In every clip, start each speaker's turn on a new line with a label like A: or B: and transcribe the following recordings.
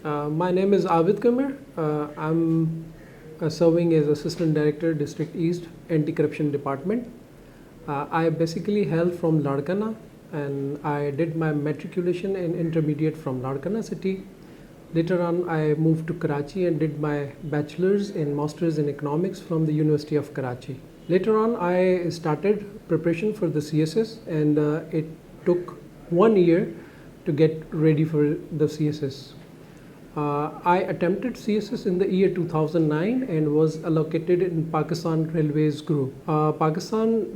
A: My name is Abid Kamar. I'm serving as Assistant Director, District East Anti-Corruption Department. I basically hail from Ladkana, and I did my matriculation and intermediate from Ladkana city. Later on, I moved to Karachi and did my bachelor's and master's in economics from the University of Karachi. Later on, I started preparation for the CSS, and it took 1 year to get ready for the CSS. I attempted CSS in the year 2009 and was allocated in Pakistan Railways Group. Pakistan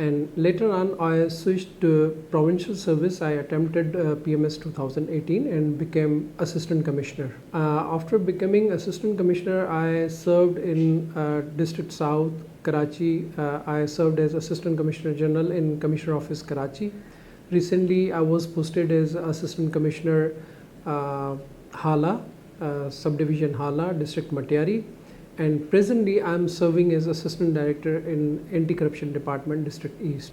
A: And later on, I switched to provincial service. I attempted PMS 2018 and became Assistant Commissioner. After becoming Assistant Commissioner, I served in District South, Karachi. I served as Assistant Commissioner General in Commissioner Office, Karachi. Recently, I was posted as Assistant Commissioner Hala, Subdivision Hala, District Matiari. And presently I am serving as Assistant Director in Anti-Corruption Department, District East.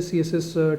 A: CSS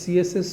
A: CSS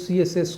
A: CSS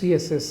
A: CSS,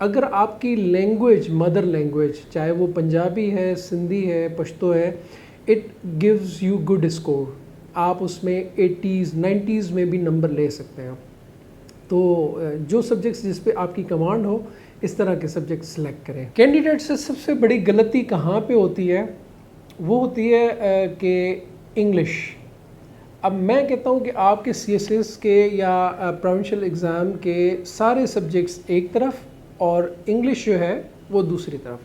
A: اگر آپ کی language mother language چاہے وہ پنجابی ہے، سندھی ہے، پشتو ہے، it gives you good score. آپ اس میں 80s 90s میں بھی نمبر لے سکتے ہیں. تو جو سبجیکٹس جس پہ آپ کی کمانڈ ہو اس طرح کے سبجیکٹ سلیکٹ کریں. کینڈیڈیٹ سے سب سے بڑی غلطی کہاں پہ ہوتی ہے؟ وہ ہوتی ہے کہ انگلش. اب میں کہتا ہوں کہ آپ کے سی ایس ایس کے یا پروونشل ایگزام کے سارے سبجیکٹس ایک طرف اور انگلش جو ہے وہ دوسری طرف.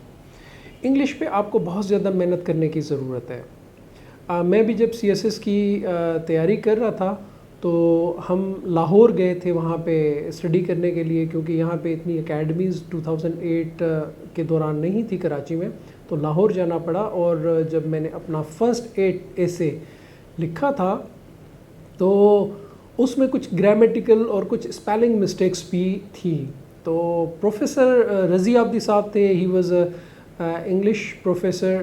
A: انگلش پہ آپ کو بہت زیادہ محنت کرنے کی ضرورت ہے. میں بھی جب سی ایس ایس کی تیاری کر رہا تھا تو ہم لاہور گئے تھے وہاں پہ اسٹڈی کرنے کے لیے، کیونکہ یہاں پہ اتنی اکیڈمیز 2008 کے دوران نہیں تھی کراچی میں، تو لاہور جانا پڑا. اور جب میں نے اپنا فرسٹ 8 ایسے لکھا تھا تو اس میں کچھ گرامیٹیکل اور کچھ اسپیلنگ مسٹیکس بھی تھی. تو پروفیسر رضی آبدی صاحب تھے، he was English professor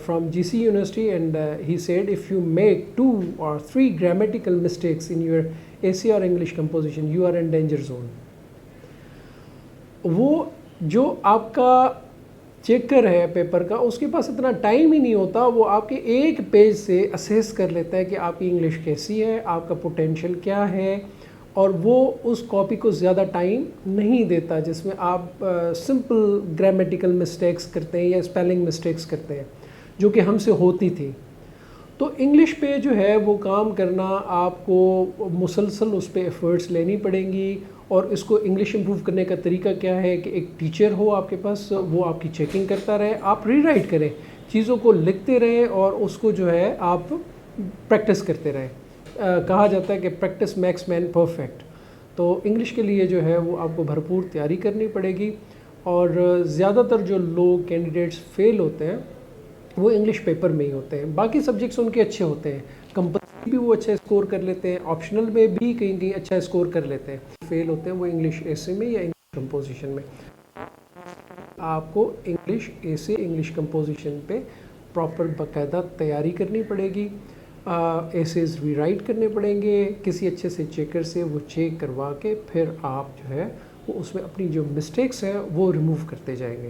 A: from GC University, and he said if you make 2 or 3 grammatical mistakes in your essay or English composition, you are in danger zone. وہ جو آپ کا چیکر ہے پیپر کا، اس کے پاس اتنا ٹائم ہی نہیں ہوتا، وہ آپ کے ایک پیج سے اسیس کر لیتا ہے کہ آپ کی انگلش کیسی ہے، آپ کا پوٹینشیل کیا ہے، اور وہ اس کاپی کو زیادہ ٹائم نہیں دیتا جس میں آپ سمپل گرامیٹیکل مسٹیکس کرتے ہیں یا اسپیلنگ مسٹیکس کرتے ہیں جو کہ ہم سے ہوتی تھی. تو انگلش پہ جو ہے وہ کام کرنا آپ کو مسلسل اس پہ ایفرٹس لینی پڑیں گی. اور اس کو انگلش امپروو کرنے کا طریقہ کیا ہے کہ ایک ٹیچر ہو آپ کے پاس، وہ آپ کی چیکنگ کرتا رہے، آپ ری رائٹ کریں، چیزوں کو لکھتے رہیں اور اس کو جو ہے آپ پریکٹس کرتے رہیں. کہا جاتا ہے کہ پریکٹس میکس مین پرفیکٹ. تو انگلش کے لیے جو ہے وہ آپ کو بھرپور تیاری کرنی پڑے گی. اور زیادہ تر جو لوگ کینڈیڈیٹس فیل ہوتے ہیں وہ انگلش پیپر میں ہی ہوتے ہیں. باقی سبجیکٹس ان کے اچھے ہوتے ہیں، کمپلسری بھی وہ اچھا اسکور کر لیتے ہیں، آپشنل میں بھی کہیں کہیں اچھا اسکور کر لیتے ہیں. فیل ہوتے ہیں وہ انگلش ایسے میں یا انگلش کمپوزیشن میں. آپ کو انگلش ایسے انگلش کمپوزیشن پہ پراپر باقاعدہ تیاری کرنی پڑے گی. ایسیز ری رائٹ کرنے پڑیں گے کسی اچھے سے چیکر سے، وہ چیک کروا کے پھر آپ جو ہے وہ اس میں اپنی جو مسٹیکس ہیں وہ ریموو کرتے جائیں گے.